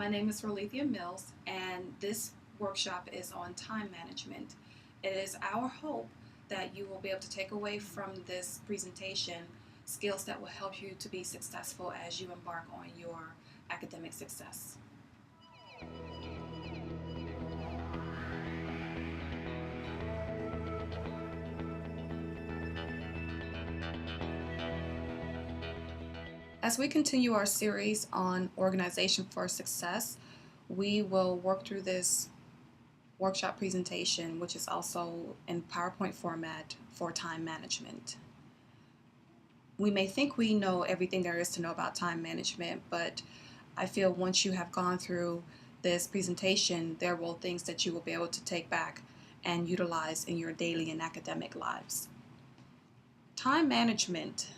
My name is Rolethia Mills, and this workshop is on time management. It is our hope that you will be able to take away from this presentation skills that will help you to be successful as you embark on your academic success. As we continue our series on organization for success, we will work through this workshop presentation, which is also in PowerPoint format for time management. We may think we know everything there is to know about time management, but I feel once you have gone through this presentation, there will things that you will be able to take back and utilize in your daily and academic lives. Time management.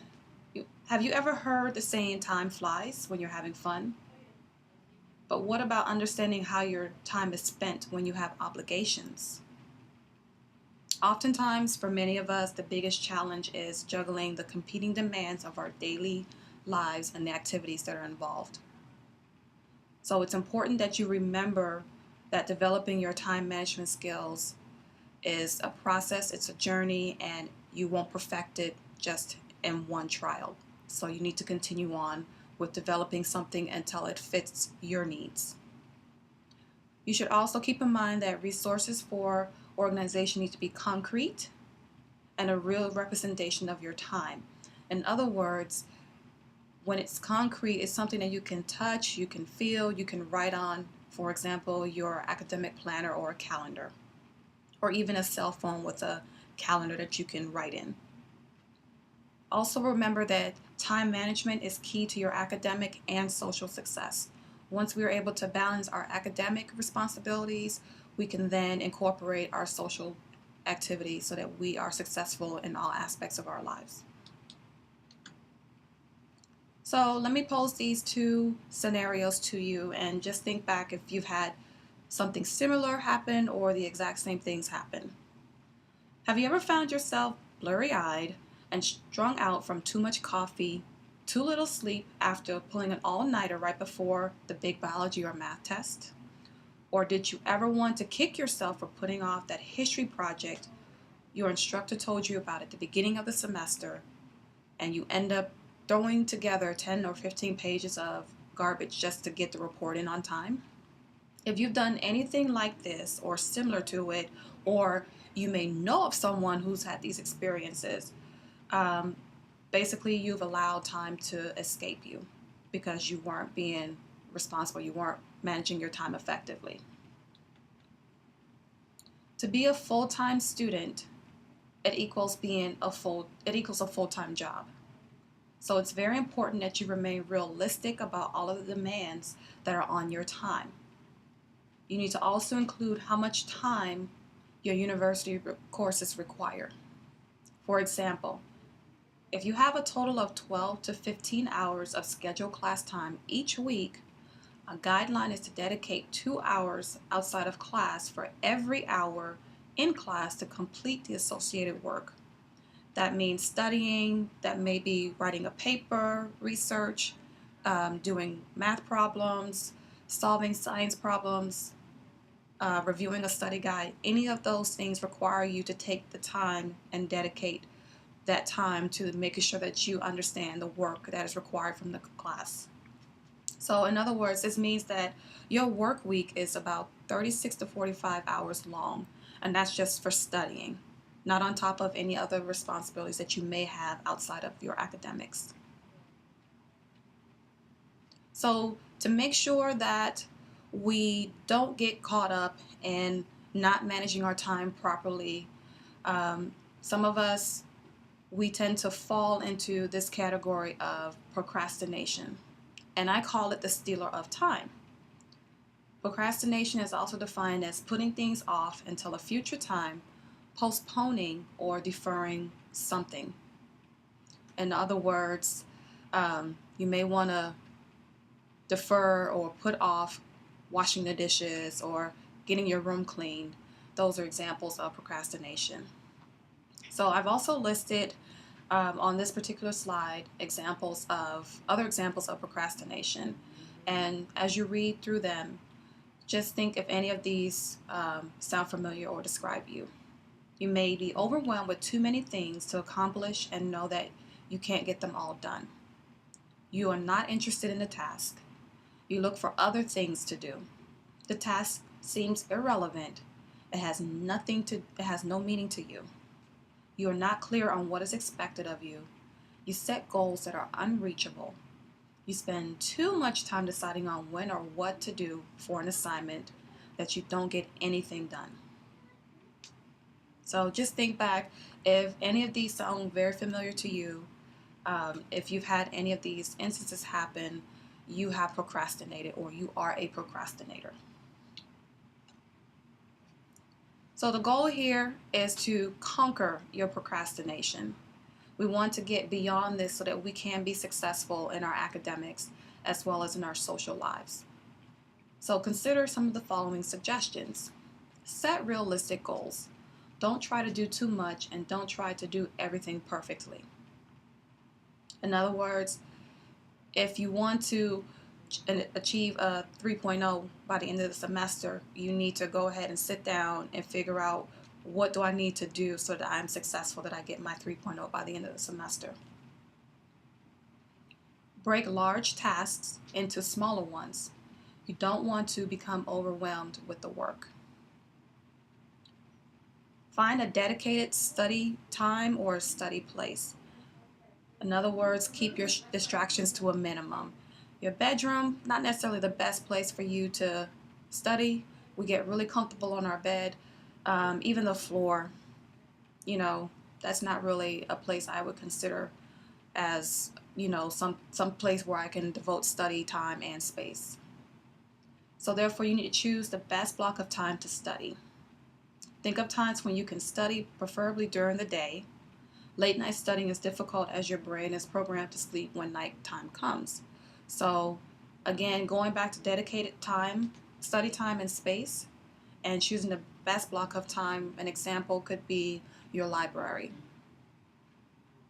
Have you ever heard the saying time flies when you're having fun? But what about understanding how your time is spent when you have obligations? Oftentimes, for many of us, the biggest challenge is juggling the competing demands of our daily lives and the activities that are involved. So it's important that you remember that developing your time management skills is a process, it's a journey, and you won't perfect it just in one trial. So you need to continue on with developing something until it fits your needs. You should also keep in mind that resources for organization need to be concrete and a real representation of your time. In other words, when it's concrete, it's something that you can touch, you can feel, you can write on, for example, your academic planner or a calendar, or even a cell phone with a calendar that you can write in. Also remember that time management is key to your academic and social success. Once we are able to balance our academic responsibilities, we can then incorporate our social activities so that we are successful in all aspects of our lives. So let me pose these two scenarios to you and just think back if you've had something similar happen or the exact same things happen. Have you ever found yourself blurry-eyed and strung out from too much coffee, too little sleep after pulling an all-nighter right before the big biology or math test? Or did you ever want to kick yourself for putting off that history project your instructor told you about at the beginning of the semester, and you end up throwing together 10 or 15 pages of garbage just to get the report in on time? If you've done anything like this or similar to it, or you may know of someone who's had these experiences, basically you've allowed time to escape you because you weren't being responsible, you weren't managing your time effectively. To be a full-time student, it equals a full-time job. So it's very important that you remain realistic about all of the demands that are on your time. You need to also include how much time your university courses require. For example, if you have a total of 12 to 15 hours of scheduled class time each week, a guideline is to dedicate 2 hours outside of class for every hour in class to complete the associated work. That means studying, that may be writing a paper, research, doing math problems, solving science problems, reviewing a study guide. Any of those things require you to take the time and dedicate that time to making sure that you understand the work that is required from the class. So in other words, this means that your work week is about 36 to 45 hours long, and that's just for studying, not on top of any other responsibilities that you may have outside of your academics. So to make sure that we don't get caught up in not managing our time properly, some of us, we tend to fall into this category of procrastination, and I call it the stealer of time. Procrastination is also defined as putting things off until a future time, postponing or deferring something. In other words, you may want to defer or put off washing the dishes or getting your room cleaned. Those are examples of procrastination. So I've also listed on this particular slide other examples of procrastination. And as you read through them, just think if any of these sound familiar or describe you. You may be overwhelmed with too many things to accomplish and know that you can't get them all done. You are not interested in the task. You look for other things to do. The task seems irrelevant. It has no meaning to you. You are not clear on what is expected of you. You set goals that are unreachable. You spend too much time deciding on when or what to do for an assignment that you don't get anything done. So just think back if any of these sound very familiar to you, if you've had any of these instances happen, you have procrastinated or you are a procrastinator. So the goal here is to conquer your procrastination. We want to get beyond this so that we can be successful in our academics as well as in our social lives. So consider some of the following suggestions. Set realistic goals. Don't try to do too much and don't try to do everything perfectly. In other words, if you want to achieve a 3.0 by the end of the semester, you need to go ahead and sit down and figure out what do I need to do so that I'm successful, that I get my 3.0 by the end of the semester. Break large tasks into smaller ones. You don't want to become overwhelmed with the work. Find a dedicated study time or study place. In other words, keep your distractions to a minimum. Your bedroom, not necessarily the best place for you to study. We get really comfortable on our bed. Even the floor, that's not really a place I would consider as, some place where I can devote study time and space. So therefore, you need to choose the best block of time to study. Think of times when you can study, preferably during the day. Late night studying is difficult as your brain is programmed to sleep when nighttime comes. So again, going back to dedicated time, study time and space, and choosing the best block of time. An example could be your library.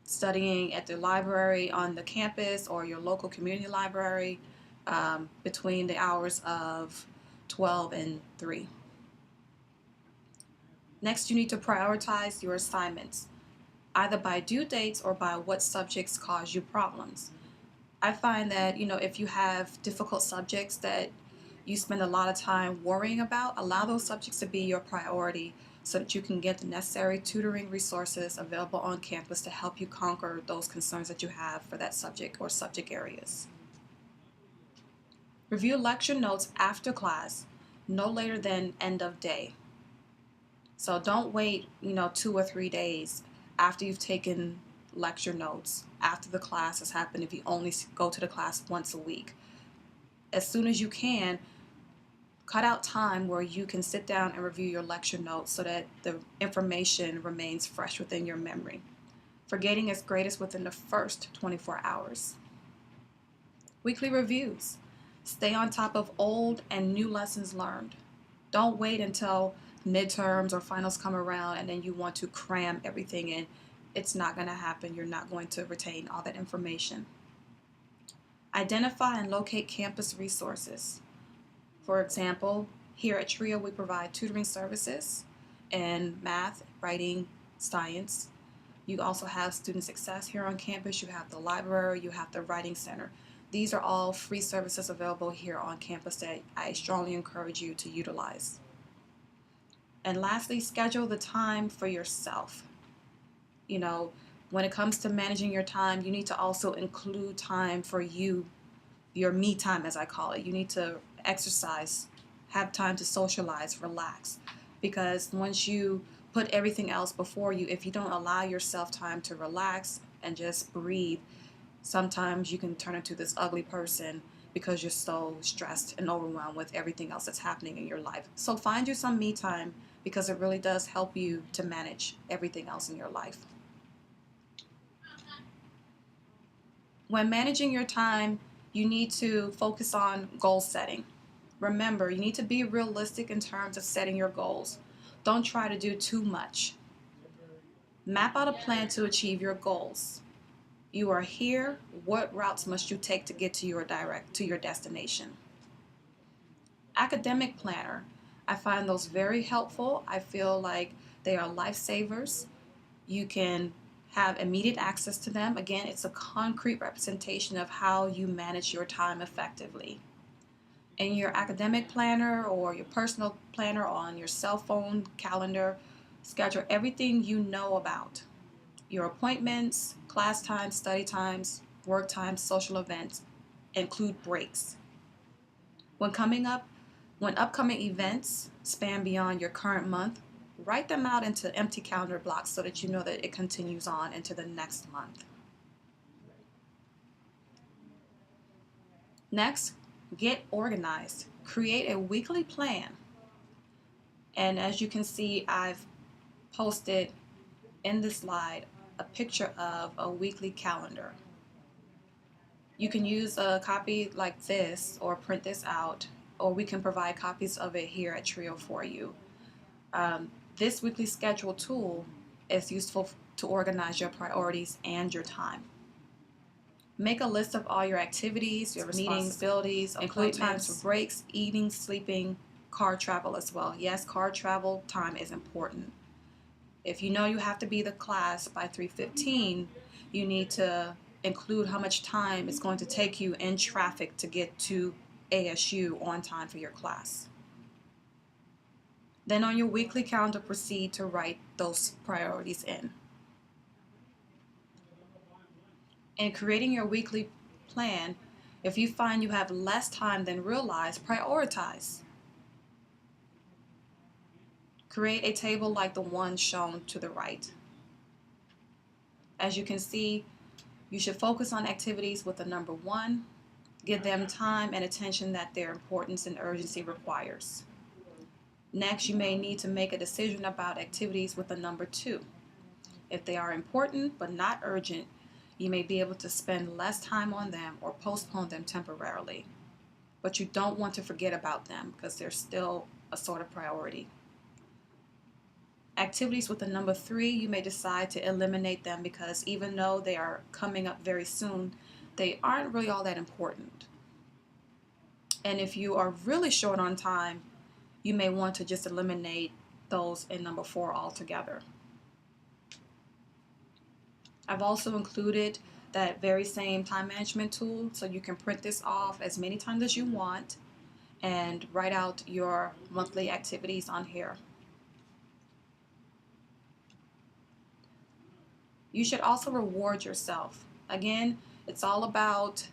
Studying at the library on the campus or your local community library between the hours of 12 and 3. Next, you need to prioritize your assignments, either by due dates or by what subjects cause you problems. I find that, if you have difficult subjects that you spend a lot of time worrying about, allow those subjects to be your priority so that you can get the necessary tutoring resources available on campus to help you conquer those concerns that you have for that subject or subject areas. Review lecture notes after class, no later than end of day. So don't wait, 2 or 3 days after you've taken lecture notes, after the class has happened, if you only go to the class once a week. As soon as you can, cut out time where you can sit down and review your lecture notes so that the information remains fresh within your memory. Forgetting is greatest within the first 24 hours. Weekly reviews. Stay on top of old and new lessons learned. Don't wait until midterms or finals come around and then you want to cram everything in. It's not going to happen. You're not going to retain all that information. Identify and locate campus resources. For example, here at TRIO we provide tutoring services in math, writing, science. You also have student success here on campus. You have the library, you have the writing center. These are all free services available here on campus that I strongly encourage you to utilize. And lastly, schedule the time for yourself. When it comes to managing your time, you need to also include time for you, your me time as I call it. You need to exercise, have time to socialize, relax. Because once you put everything else before you, if you don't allow yourself time to relax and just breathe, sometimes you can turn into this ugly person because you're so stressed and overwhelmed with everything else that's happening in your life. So find you some me time because it really does help you to manage everything else in your life. When managing your time, you need to focus on goal setting. Remember, you need to be realistic in terms of setting your goals. Don't try to do too much. Map out a plan to achieve your goals. You are here. What routes must you take to get to your destination? Academic planner. I find those very helpful. I feel like they are lifesavers. You can have immediate access to them. Again, it's a concrete representation of how you manage your time effectively. In your academic planner or your personal planner on your cell phone calendar, schedule everything you know about your appointments, class times, study times, work times, social events. Include breaks. When coming up, when upcoming events span beyond your current month, write them out into empty calendar blocks so that you know that it continues on into the next month. Next, get organized. Create a weekly plan. And as you can see, I've posted in this slide a picture of a weekly calendar. You can use a copy like this or print this out, or we can provide copies of it here at Trio for you. This weekly schedule tool is useful to organize your priorities and your time. Make a list of all your activities, your responsibilities, include times for breaks, eating, sleeping, car travel as well. Yes, car travel time is important. If you know you have to be the class by 3:15, you need to include how much time it's going to take you in traffic to get to ASU on time for your class. Then on your weekly calendar, proceed to write those priorities in. In creating your weekly plan, if you find you have less time than realized, prioritize. Create a table like the one shown to the right. As you can see, you should focus on activities with the number 1. Give them time and attention that their importance and urgency requires. Next, you may need to make a decision about activities with the number 2. If they are important but not urgent, you may be able to spend less time on them or postpone them temporarily. But you don't want to forget about them because they're still a sort of priority. Activities with the number 3, you may decide to eliminate them because even though they are coming up very soon, they aren't really all that important. And if you are really short on time, you may want to just eliminate those in number 4 altogether. I've also included that very same time management tool so you can print this off as many times as you want and write out your monthly activities on here. You should also reward yourself. Again, it's all about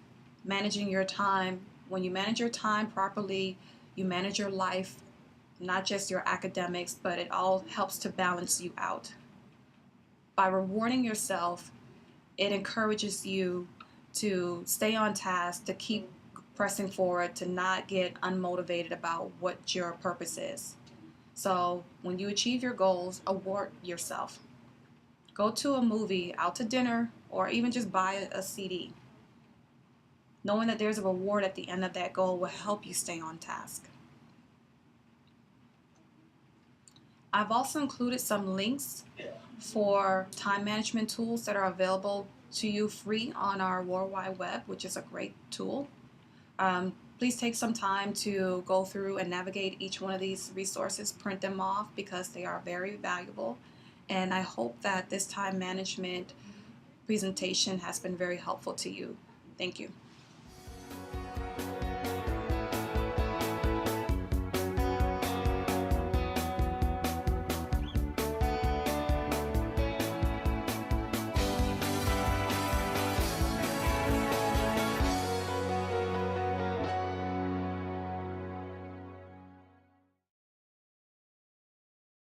managing your time. When you manage your time properly, you manage your life, not just your academics, but it all helps to balance you out. By rewarding yourself, it encourages you to stay on task, to keep pressing forward, to not get unmotivated about what your purpose is. So when you achieve your goals, award yourself. Go to a movie, out to dinner, or even just buy a CD. Knowing that there's a reward at the end of that goal will help you stay on task. I've also included some links for time management tools that are available to you free on our World Wide Web, which is a great tool. Please take some time to go through and navigate each one of these resources, print them off because they are very valuable. And I hope that this time management presentation has been very helpful to you. Thank you.